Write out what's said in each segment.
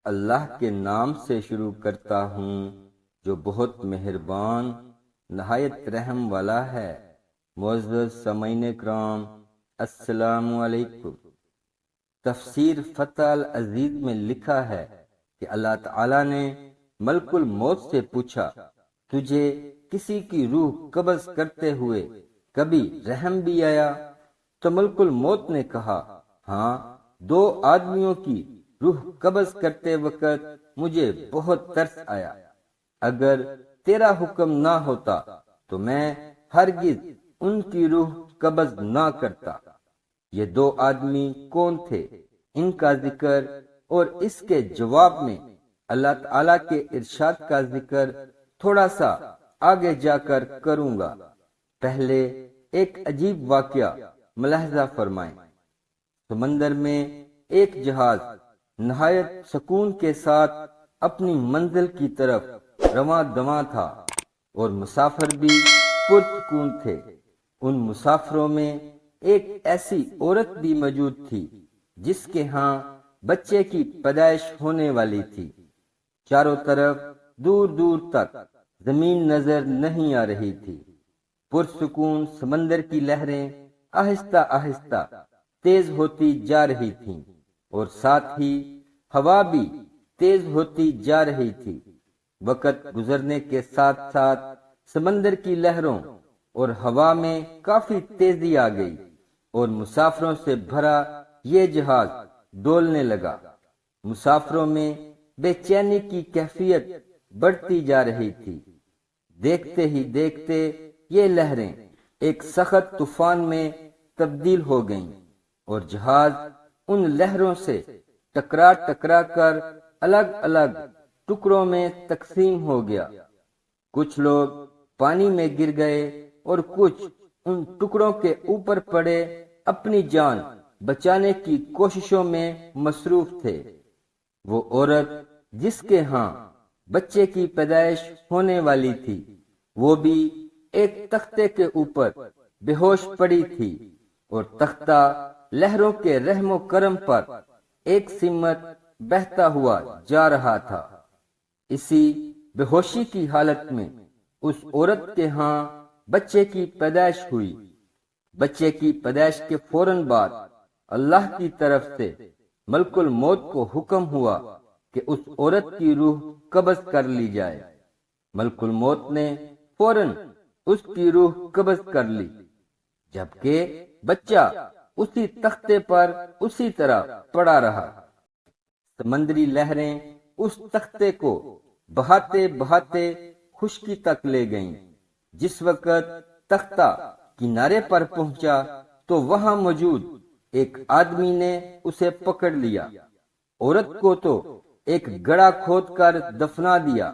اللہ کے نام سے شروع کرتا ہوں جو بہت مہربان نہایت رحم والا ہے۔ معزز سامعین کرام، السلام علیکم۔ تفسیر فتح العزیز میں لکھا ہے کہ اللہ تعالی نے ملک الموت سے پوچھا، تجھے کسی کی روح قبض کرتے ہوئے کبھی رحم بھی آیا؟ تو ملک الموت نے کہا، ہاں، 2 آدمیوں کی روح قبض کرتے وقت مجھے بہت ترس آیا۔ اگر تیرا حکم نہ ہوتا تو میں ہرگز ان کی روح قبض نہ کرتا۔ یہ 2 آدمی کون تھے؟ ان کا ذکر اور اس کے جواب میں اللہ تعالی کے ارشاد کا ذکر تھوڑا سا آگے جا کر کروں گا۔ پہلے ایک عجیب واقعہ ملاحظہ فرمائیں۔ سمندر میں ایک جہاز نہایت سکون کے ساتھ اپنی منزل کی طرف رواں دواں تھا اور مسافر بھی پرسکون تھے۔ ان مسافروں میں ایک ایسی عورت بھی موجود تھی جس کے ہاں بچے کی پیدائش ہونے والی تھی۔ چاروں طرف دور دور تک زمین نظر نہیں آ رہی تھی۔ پرسکون سمندر کی لہریں آہستہ آہستہ تیز ہوتی جا رہی تھیں اور ساتھ ہی ہوا بھی تیز ہوتی جا رہی تھی۔ وقت گزرنے کے ساتھ ساتھ سمندر کی لہروں اور ہوا میں کافی تیزی آ گئی اور مسافروں سے بھرا یہ جہاز ڈولنے لگا۔ مسافروں میں بے چینی کی کیفیت بڑھتی جا رہی تھی۔ دیکھتے ہی دیکھتے یہ لہریں ایک سخت طوفان میں تبدیل ہو گئیں اور جہاز ان لہروں سے ٹکرا ٹکرا کر الگ الگ ٹکڑوں میں تقسیم ہو گیا۔ کچھ لوگ پانی میں گر گئے اور کچھ ان ٹکڑوں کے اوپر پڑے اپنی جان بچانے کی کوششوں میں مصروف تھے۔ وہ عورت جس کے ہاں بچے کی پیدائش ہونے والی تھی، وہ بھی ایک تختے کے اوپر بے ہوش پڑی تھی اور تختہ لہروں کے رحم و کرم پر ایک سمت بہتا ہوا جا رہا تھا۔ اسی بے ہوشی کی حالت میں اس عورت کے ہاں بچے کی پیدائش ہوئی۔ بچے کی پیدائش کے فوراً بعد اللہ کی طرف سے ملک الموت کو حکم ہوا کہ اس عورت کی روح قبض کر لی جائے۔ ملک الموت نے فوراً اس کی روح قبض کر لی، جبکہ بچہ اسی تختے پر اسی طرح پڑا رہا۔ سمندری لہریں اس تختے کو بہاتے بہاتے خشکی تک لے گئیں۔ جس وقت تختہ کنارے پر پہنچا تو وہاں موجود ایک آدمی نے اسے پکڑ لیا۔ عورت کو تو ایک گڑھا کھود کر دفنا دیا،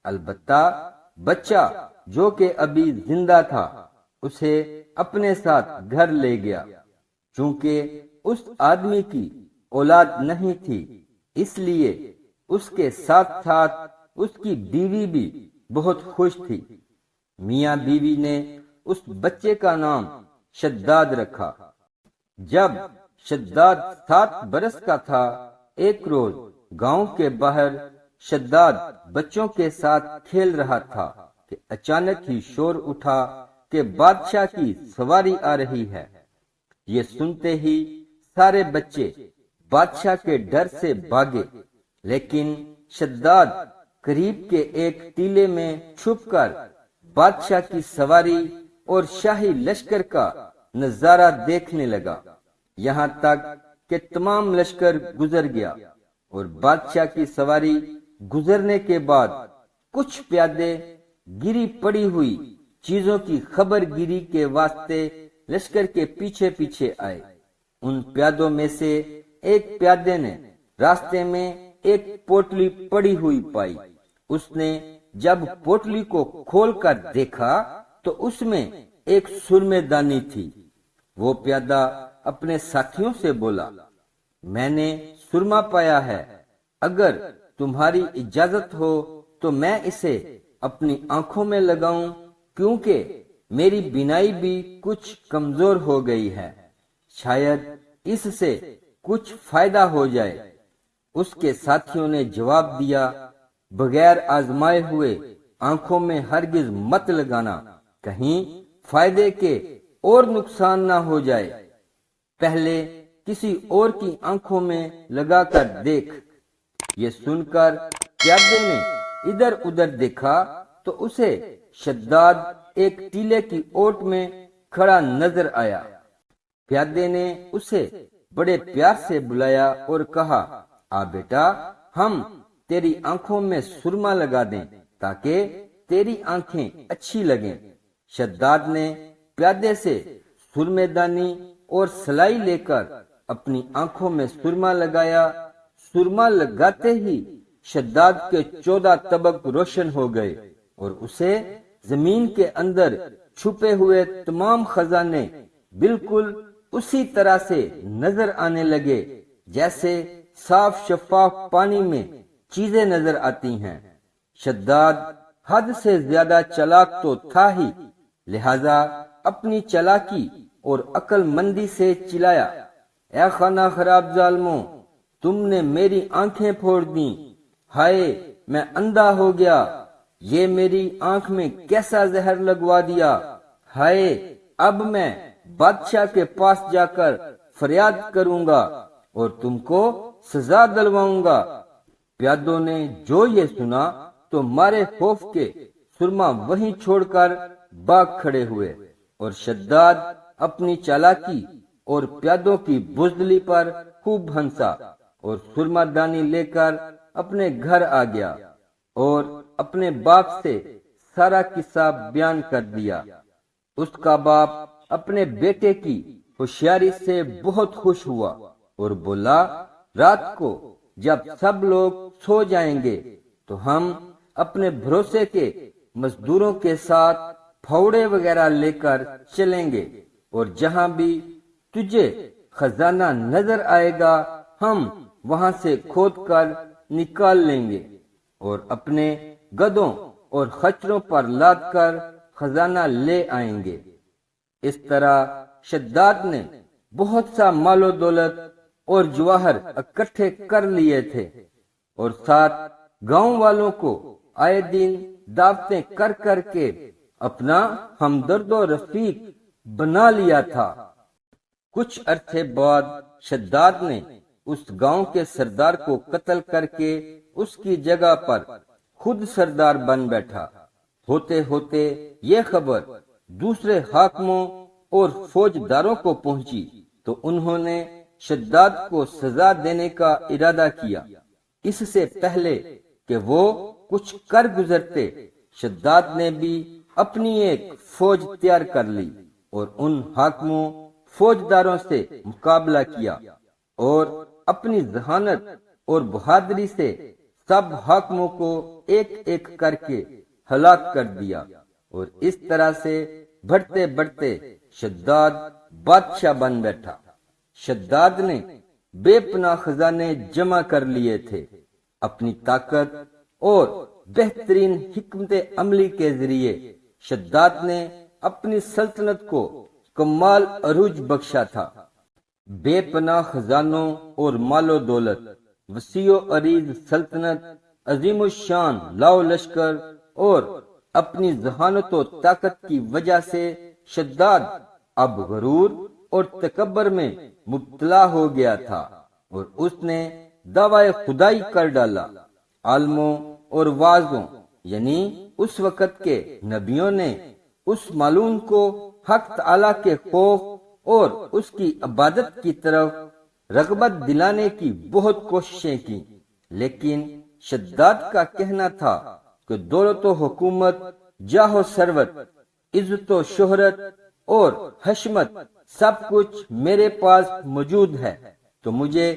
البتہ بچہ جو کہ ابھی زندہ تھا اسے اپنے ساتھ گھر لے گیا۔ چونکہ اس آدمی کی اولاد نہیں تھی، اس لیے اس کے ساتھ ساتھ اس کی بیوی بھی بہت خوش تھی۔ میاں بیوی نے اس بچے کا نام شداد رکھا۔ جب شداد 7 برس کا تھا، ایک روز گاؤں کے باہر شداد بچوں کے ساتھ کھیل رہا تھا کہ اچانک ہی شور اٹھا کہ بادشاہ کی سواری آ رہی ہے۔ یہ سنتے ہی سارے بچے بادشاہ کے ڈر سے بھاگے، لیکن شداد قریب کے ایک ٹیلے میں چھپ کر بادشاہ کی سواری اور شاہی لشکر کا نظارہ دیکھنے لگا، یہاں تک کہ تمام لشکر گزر گیا اور بادشاہ کی سواری گزرنے کے بعد کچھ پیادے گری پڑی ہوئی چیزوں کی خبر گیری کے واسطے لشکر کے پیچھے پیچھے آئے۔ ان پیادوں میں سے ایک پیادے نے راستے میں ایک پوٹلی پڑی ہوئی پائی۔ اس نے جب پوٹلی کو کھول کر دیکھا تو اس میں ایک سرمے دانی تھی۔ وہ پیادہ اپنے ساتھیوں سے بولا، میں نے سرما پایا ہے، اگر تمہاری اجازت ہو تو میں اسے اپنی آنکھوں میں لگاؤں، کیونکہ میری بینائی بھی کچھ کمزور ہو گئی ہے، شاید اس سے کچھ فائدہ ہو جائے۔ اس کے ساتھیوں نے جواب دیا، بغیر آزمائے ہوئے آنکھوں میں ہرگز مت لگانا، کہیں فائدے کے اور نقصان نہ ہو جائے۔ پہلے کسی اور کی آنکھوں میں لگا کر دیکھ۔ یہ سن کر پیادے نے ادھر ادھر دیکھا تو اسے شداد ایک ٹیلے کی اوٹ میں کھڑا نظر آیا۔ پیادے نے اسے بڑے پیار سے بلایا اور کہا، آ بیٹا، ہم تیری آنکھوں میں سرما لگا دیں تاکہ تیری آنکھیں اچھی لگیں۔ شداد نے پیادے سے سرمے دانی اور سلائی لے کر اپنی آنکھوں میں سرما لگایا۔ سرما لگاتے ہی شداد کے 14 طبق روشن ہو گئے اور اسے زمین کے اندر چھپے ہوئے تمام خزانے بالکل اسی طرح سے نظر آنے لگے جیسے صاف شفاف پانی میں چیزیں نظر آتی ہیں۔ شداد حد سے زیادہ چالاک تو تھا ہی، لہذا اپنی چالاکی اور عقل مندی سے چلایا، اے خانہ خراب ظالموں، تم نے میری آنکھیں پھوڑ دیں، ہائے میں اندھا ہو گیا، یہ میری آنکھ میں کیسا زہر لگوا دیا، ہائے اب میں بادشاہ کے پاس جا کر فریاد کروں گا اور تم کو سزا دلواؤں گا۔ پیادوں نے جو یہ سنا تو مارے خوف کے سرما وہیں چھوڑ کر بھاگ کھڑے ہوئے، اور شداد اپنی چالاکی اور پیادوں کی بزدلی پر خوب ہنسا اور سرما دانی لے کر اپنے گھر آ گیا اور اپنے باپ سے سارا قصہ بیان کر دیا۔ اس کا باپ اپنے بیٹے کی ہوشیاری سے بہت خوش ہوا اور بولا، رات کو جب سب لوگ سو جائیں گے تو ہم اپنے بھروسے کے مزدوروں کے ساتھ پھوڑے وغیرہ لے کر چلیں گے، اور جہاں بھی تجھے خزانہ نظر آئے گا ہم وہاں سے کھود کر نکال لیں گے اور اپنے گدھوں اور خچروں پر لاد کر خزانہ لے آئیں گے۔ اس طرح شداد نے بہت سا مال و دولت اور جواہر اکٹھے کر لیے تھے، اور ساتھ گاؤں والوں کو آئے دن دعوتیں کر کر کے اپنا ہمدرد و رفیق بنا لیا تھا۔ کچھ عرصے بعد شداد نے اس گاؤں کے سردار کو قتل کر کے اس کی جگہ پر خود سردار بن بیٹھا۔ ہوتے ہوتے یہ خبر دوسرے حاکموں اور فوجداروں کو پہنچی تو انہوں نے شداد کو سزا دینے کا ارادہ کیا۔ اس سے پہلے کہ وہ کچھ کر گزرتے، شداد نے بھی اپنی ایک فوج تیار کر لی اور ان حاکموں فوجداروں سے مقابلہ کیا اور اپنی ذہانت اور بہادری سے سب حاکموں کو ایک ایک کر کے ہلاک کر دیا، اور اس طرح سے بڑھتے بڑھتے شداد بادشاہ بن بیٹھا۔ شداد نے بے پناہ خزانے جمع کر لیے تھے۔ اپنی طاقت اور بہترین حکمت عملی کے ذریعے شداد نے اپنی سلطنت کو کمال عروج بخشا تھا۔ بے پناہ خزانوں اور مال و دولت، وسیع و عریض سلطنت، عظیم الشان لاؤ لشکر اور اپنی ذہانت و طاقت کی وجہ سے شداد اب غرور اور تکبر میں مبتلا ہو گیا تھا، اور اس نے دعوی خدائی کر ڈالا۔ عالموں اور واعظوں یعنی اس وقت کے نبیوں نے اس معلوم کو حق تعالی کے خوف اور اس کی عبادت کی طرف رغبت دلانے کی بہت کوششیں کی، لیکن شداد کا کہنا تھا کہ دولت و حکومت، جاہ و ثروت، عزت و شہرت اور حشمت سب کچھ میرے پاس موجود ہے، تو مجھے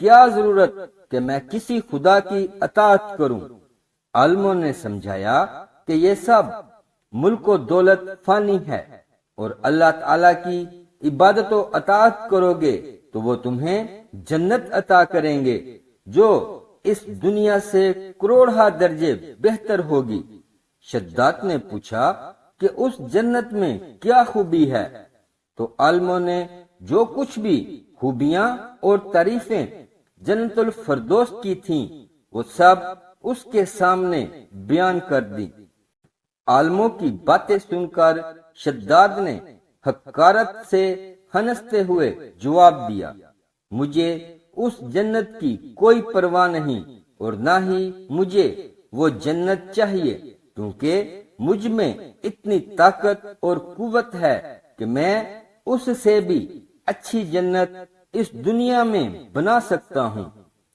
کیا ضرورت کہ میں کسی خدا کی اطاعت کروں۔ عالموں نے سمجھایا کہ یہ سب ملک و دولت فانی ہے، اور اللہ تعالی کی عبادت و اطاعت کرو گے تو وہ تمہیں جنت عطا کریں گے جو اس دنیا سے کروڑہا درجے بہتر ہوگی۔ شداد نے پوچھا کہ اس جنت میں کیا خوبی ہے؟ تو عالموں نے جو کچھ بھی خوبیاں اور تعریفیں جنت الفردوس کی تھیں وہ سب اس کے سامنے بیان کر دی۔ عالموں کی باتیں سن کر شداد نے حقارت سے ہنستے ہوئے جواب دیا، مجھے اس جنت کی کوئی پرواہ نہیں اور نہ ہی مجھے وہ جنت چاہیے، کیونکہ مجھ میں اتنی طاقت اور قوت ہے کہ میں اس سے بھی اچھی جنت اس دنیا میں بنا سکتا ہوں۔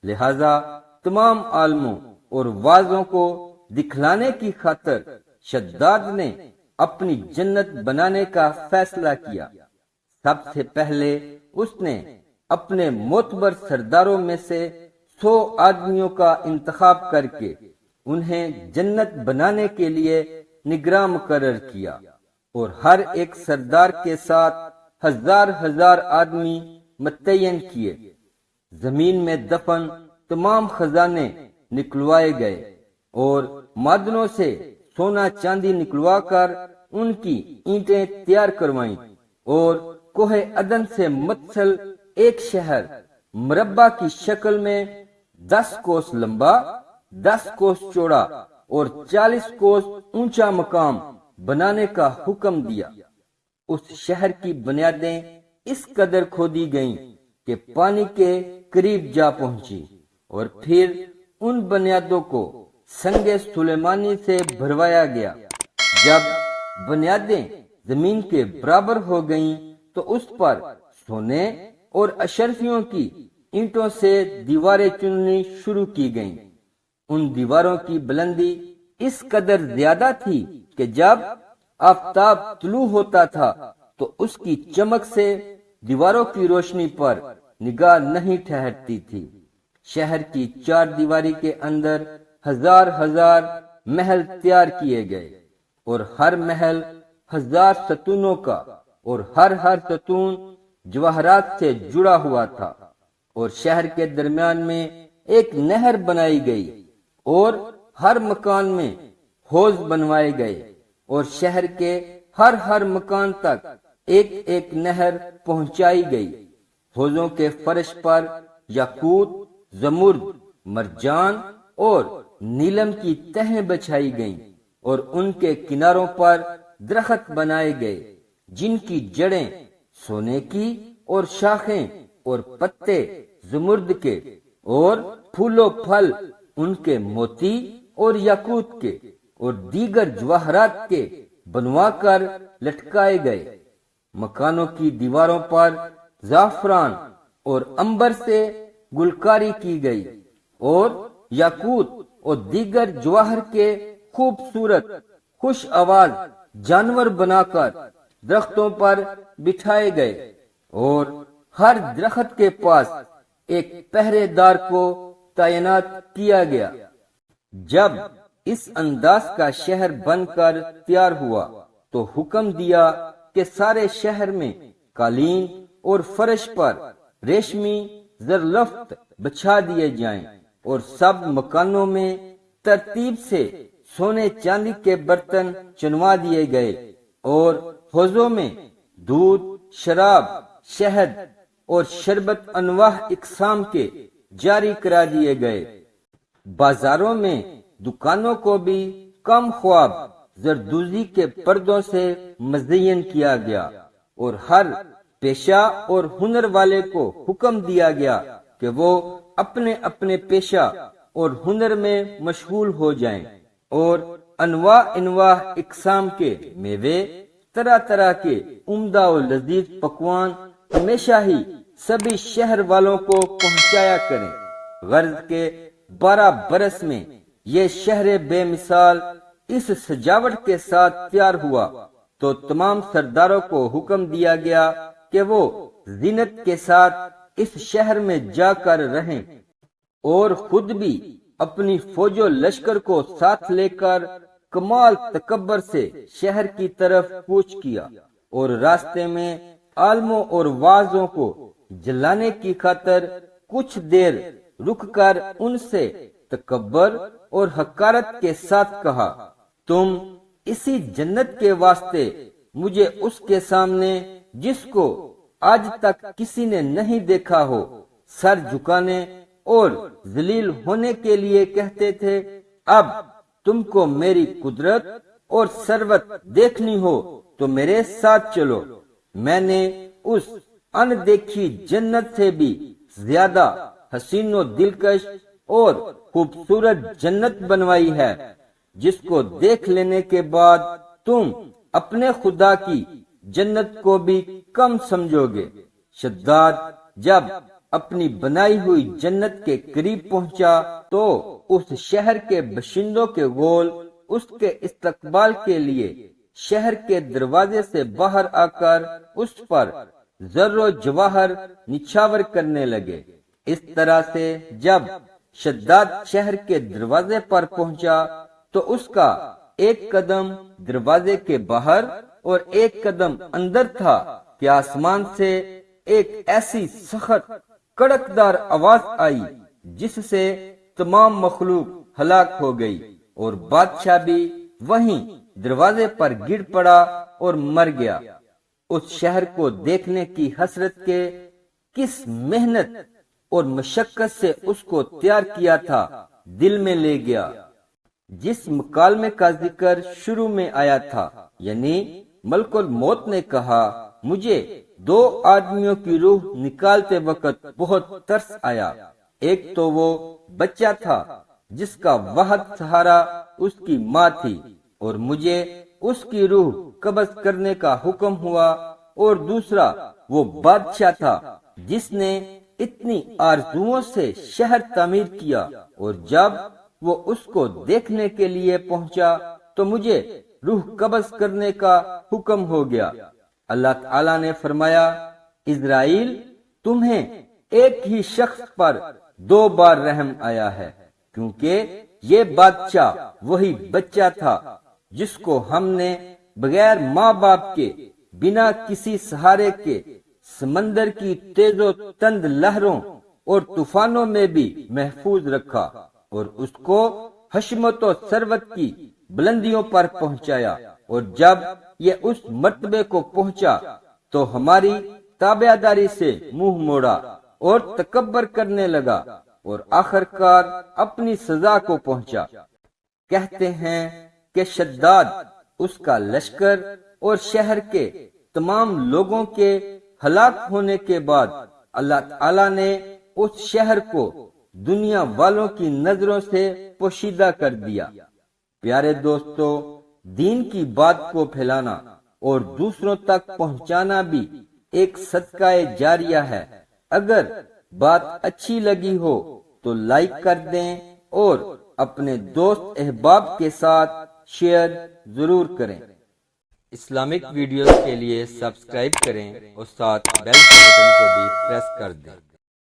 لہذا تمام عالموں اور واعظوں کو دکھلانے کی خاطر شداد نے اپنی جنت بنانے کا فیصلہ کیا۔ سب سے پہلے اس نے اپنے معتبر سرداروں میں سے 100 آدمیوں کا انتخاب کر کے انہیں جنت بنانے کے لیے نگراں مقرر کیا، اور ہر ایک سردار کے ساتھ 1000 آدمی متعین کیے۔ زمین میں دفن تمام خزانے نکلوائے گئے اور معدنوں سے سونا چاندی نکلوا کر ان کی اینٹیں تیار کروائیں، اور کوہ عدن سے متصل ایک شہر مربع کی شکل میں 10 کوس لمبا، 10 کوس چوڑا اور 40 کوس اونچا مقام بنانے کا حکم دیا۔ اس شہر کی بنیادیں اس قدر کھودی گئیں کہ پانی کے قریب جا پہنچی، اور پھر ان بنیادوں کو سنگ سلیمانی سے بھروایا گیا۔ جب بنیادیں زمین کے برابر ہو گئیں تو اس پر سونے اور اشرفیوں کی اینٹوں سے دیواریں چننی شروع کی گئیں۔ ان دیواروں کی بلندی اس قدر زیادہ تھی کہ جب آفتاب طلوع ہوتا تھا تو اس کی چمک سے دیواروں کی روشنی پر نگاہ نہیں ٹھہرتی تھی۔ شہر کی 4 دیواری کے اندر 1000 محل تیار کیے گئے، اور ہر محل 1000 ستونوں کا، اور ہر ستون جواہرات سے جڑا ہوا تھا، اور شہر کے درمیان میں ایک نہر بنائی گئی، اور ہر مکان میں حوض بنوائے گئے، اور شہر کے ہر مکان تک ایک نہر پہنچائی گئی۔ حوضوں کے فرش پر یاقوت، زمرد، مرجان اور نیلم کی تہیں بچھائی گئیں، اور ان کے کناروں پر درخت بنائے گئے جن کی جڑیں سونے کی اور شاخیں اور پتے زمرد کے اور پھول و پھل ان کے موتی اور یاقوت کے اور دیگر جواہرات کے بنوا کر لٹکائے گئے۔ مکانوں کی دیواروں پر زعفران اور عنبر سے گلکاری کی گئی، اور یاقوت اور دیگر جواہر کے خوبصورت خوش آواز جانور بنا کر درختوں پر بٹھائے گئے، اور ہر درخت کے پاس ایک پہرے دار کو تعینات کیا گیا۔ جب اس انداز کا شہر بن کر تیار ہوا تو حکم دیا کہ سارے شہر میں قالین اور فرش پر ریشمی زرلفت بچھا دیے جائیں، اور سب مکانوں میں ترتیب سے سونے چاندی کے برتن چنوا دیے گئے، اور حوضوں میں دودھ، شراب، شہد اور شربت انواع اقسام کے جاری کرا دیے گئے۔ بازاروں میں دکانوں کو بھی کم خواب زردوزی کے پردوں سے مزین کیا گیا، اور ہر پیشہ اور ہنر والے کو حکم دیا گیا کہ وہ اپنے اپنے پیشہ اور ہنر میں مشغول ہو جائیں، اور انواع اقسام کے میوے، طرح طرح کے عمدہ و لذیذ پکوان ہمیشہ ہی سبھی شہر والوں کو پہنچایا کریں۔ غرض کے 12 برس میں یہ شہر بے مثال اس سجاوٹ کے ساتھ تیار ہوا تو تمام سرداروں کو حکم دیا گیا کہ وہ زینت کے ساتھ اس شہر میں جا کر رہیں، اور خود بھی اپنی فوج و لشکر کو ساتھ لے کر کمال تکبر سے شہر کی طرف کوچ کیا، اور راستے میں عالموں اور واعظوں کو جلانے کی خاطر کچھ دیر رک کر ان سے تکبر اور حقارت کے ساتھ کہا، تم اسی جنت کے واسطے مجھے اس کے سامنے جس کو آج تک کسی نے نہیں دیکھا ہو سر جھکانے اور ذلیل ہونے کے لیے کہتے تھے اب تم کو میری قدرت اور ثروت دیکھنی ہو تو میرے ساتھ چلو، میں نے اس ان دیکھی جنت سے بھی زیادہ حسین و دلکش اور خوبصورت جنت بنوائی ہے، جس کو دیکھ لینے کے بعد تم اپنے خدا کی جنت کو بھی کم سمجھو گے۔ شداد جب اپنی بنائی ہوئی جنت کے قریب پہنچا تو اس شہر کے باشندوں کے غول اس کے استقبال کے لیے شہر کے دروازے سے باہر آ کر اس پر زر و جواہر نچھاور کرنے لگے۔ اس طرح سے جب شداد شہر کے دروازے پر پہنچا تو اس کا ایک قدم دروازے کے باہر اور ایک قدم اندر تھا کہ آسمان سے ایک ایسی سخت کڑکدار آواز آئی جس سے تمام مخلوق ہلاک ہو گئی، اور بادشاہ بھی وہیں دروازے پر گر پڑا اور مر گیا۔ اس شہر کو دیکھنے کی حسرت کے کس محنت اور مشقت سے اس کو تیار کیا تھا دل میں لے گیا۔ جس مکالمے کا ذکر شروع میں آیا تھا، یعنی ملک الموت نے کہا مجھے دو آدمیوں کی روح نکالتے وقت بہت ترس آیا، ایک تو وہ بچہ تھا جس کا واحد سہارا اس کی ماں تھی، اور مجھے اس کی روح قبض کرنے کا حکم ہوا، اور دوسرا وہ بادشاہ تھا جس نے اتنی آرزوؤں سے شہر تعمیر کیا، اور جب وہ اس کو دیکھنے کے لیے پہنچا تو مجھے روح قبض کرنے کا حکم ہو گیا۔ اللہ تعالیٰ نے فرمایا اسرائیل تمہیں ایک ہی شخص پر دو بار رحم آیا ہے، کیونکہ یہ بادشاہ وہی بچہ تھا جس کو ہم نے بغیر ماں باپ کے بنا کسی سہارے کے سمندر کی تیز و تند لہروں اور طوفانوں میں بھی محفوظ رکھا، اور اس کو حشمت و ثروت کی بلندیوں پر پہنچایا، اور جب یہ اس مرتبے کو پہنچا تو ہماری تابعداری سے منہ موڑا اور تکبر کرنے لگا، اور آخرکار اپنی سزا کو پہنچا۔ کہتے ہیں کہ شداد، اس کا لشکر اور شہر کے تمام لوگوں کے ہلاک ہونے کے بعد اللہ تعالیٰ نے اس شہر کو دنیا والوں کی نظروں سے پوشیدہ کر دیا۔ پیارے دوستو، دین کی بات کو پھیلانا اور دوسروں تک پہنچانا بھی ایک صدقہ جاریہ ہے۔ اگر بات اچھی لگی ہو تو لائک کر دیں اور اپنے دوست احباب کے ساتھ شیئر ضرور کریں۔ اسلامک ویڈیوز کے لیے سبسکرائب کریں اور ساتھ بیل کے بٹن کو بھی پریس کر دیں۔